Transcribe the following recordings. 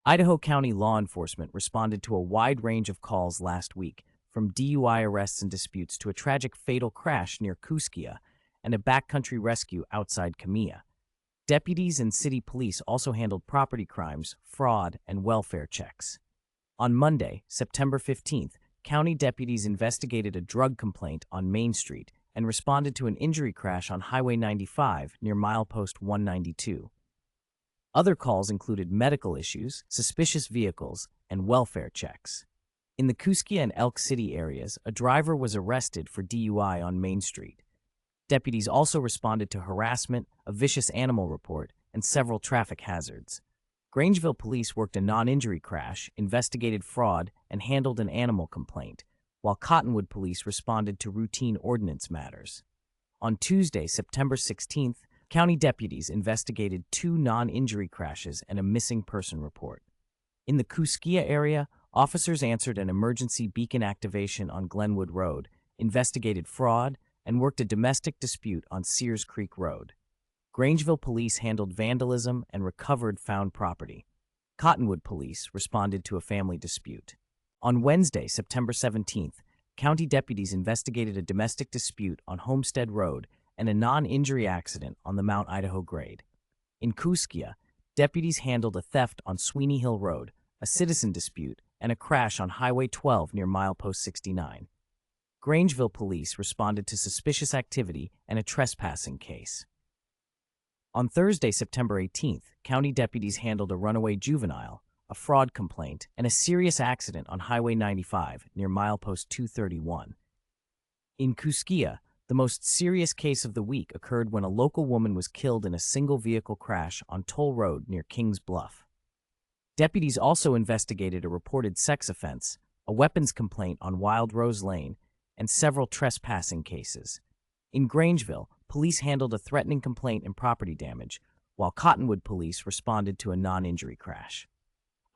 Idaho County law enforcement responded to a wide range of calls last week, from DUI arrests and disputes to a tragic fatal crash near Kuskia and a backcountry rescue outside Camilla. Deputies and city police also handled property crimes, fraud, and welfare checks. On Monday, September 15th, county deputies investigated a drug complaint on Main Street and responded to an injury crash on Highway 95 near milepost 192. Other calls included medical issues, suspicious vehicles, and welfare checks. In the Kuskia and Elk City areas, a driver was arrested for DUI on Main Street. Deputies also responded to harassment, a vicious animal report, and several traffic hazards. Grangeville police worked a non-injury crash, investigated fraud, and handled an animal complaint, while Cottonwood police responded to routine ordinance matters. On Tuesday, September 16th, county deputies investigated 2 non-injury crashes and a missing person report. In the Kuskia area, officers answered an emergency beacon activation on Glenwood Road, investigated fraud, and worked a domestic dispute on Sears Creek Road. Grangeville police handled vandalism and recovered found property. Cottonwood police responded to a family dispute. On Wednesday, September 17th, county deputies investigated a domestic dispute on Homestead Road and a non-injury accident on the Mount Idaho grade. In Kuskia, deputies handled a theft on Sweeney Hill Road, a citizen dispute, and a crash on Highway 12 near milepost 69. Grangeville police responded to suspicious activity and a trespassing case. On Thursday, September 18th, county deputies handled a runaway juvenile, a fraud complaint, and a serious accident on Highway 95 near milepost 231. In Kuskia, the most serious case of the week occurred when a local woman was killed in a single-vehicle crash on Toll Road near Kings Bluff. Deputies also investigated a reported sex offense, a weapons complaint on Wild Rose Lane, and several trespassing cases. In Grangeville, police handled a threatening complaint and property damage, while Cottonwood police responded to a non-injury crash.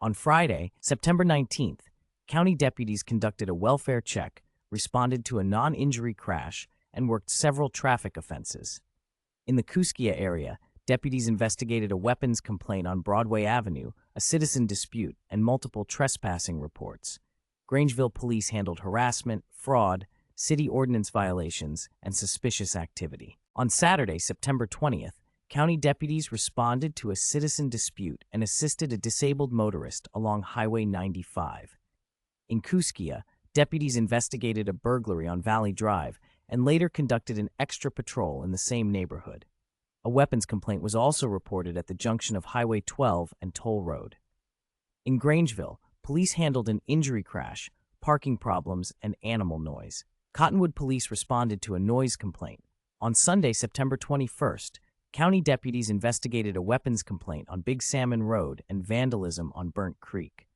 On Friday, September 19th, county deputies conducted a welfare check, responded to a non-injury crash, and worked several traffic offenses. In the Kuskia area, deputies investigated a weapons complaint on Broadway Avenue, a citizen dispute, and multiple trespassing reports. Grangeville police handled harassment, fraud, city ordinance violations, and suspicious activity. On Saturday, September 20th, county deputies responded to a citizen dispute and assisted a disabled motorist along Highway 95. In Kuskia, deputies investigated a burglary on Valley Drive and later conducted an extra patrol in the same neighborhood. A weapons complaint was also reported at the junction of Highway 12 and Toll Road. In Grangeville, police handled an injury crash, parking problems, and animal noise. Cottonwood police responded to a noise complaint. On Sunday, September 21st, county deputies investigated a weapons complaint on Big Salmon Road and vandalism on Burnt Creek.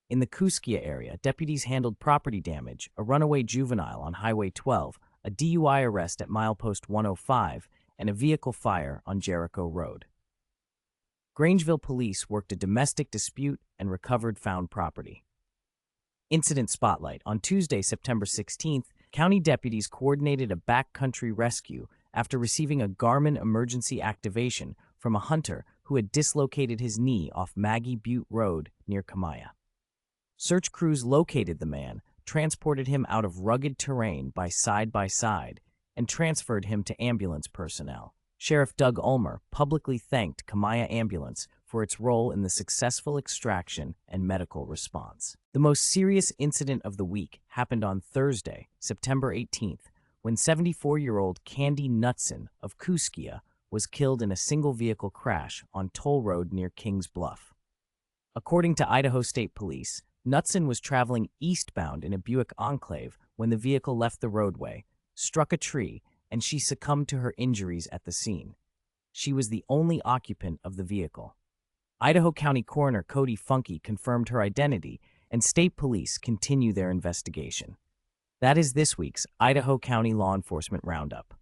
In the Kuskia area, deputies handled property damage, a runaway juvenile on Highway 12, a DUI arrest at milepost 105, and a vehicle fire on Jericho Road. Grangeville police worked a domestic dispute and recovered found property. Incident Spotlight. On Tuesday, September 16th, county deputies coordinated a backcountry rescue after receiving a Garmin emergency activation from a hunter who had dislocated his knee off Maggie Butte Road near Camilla. Search crews located the man, transported him out of rugged terrain by side, and transferred him to ambulance personnel. Sheriff Doug Ulmer publicly thanked Camilla Ambulance for its role in the successful extraction and medical response. The most serious incident of the week happened on Thursday, September 18th, when 74-year-old Candy Knutson of Kuskia was killed in a single-vehicle crash on Toll Road near Kings Bluff. According to Idaho State Police, Knutson was traveling eastbound in a Buick Enclave when the vehicle left the roadway, struck a tree, and she succumbed to her injuries at the scene. She was the only occupant of the vehicle. Idaho County Coroner Cody Funke confirmed her identity, and state police continue their investigation. That is this week's Idaho County Law Enforcement Roundup.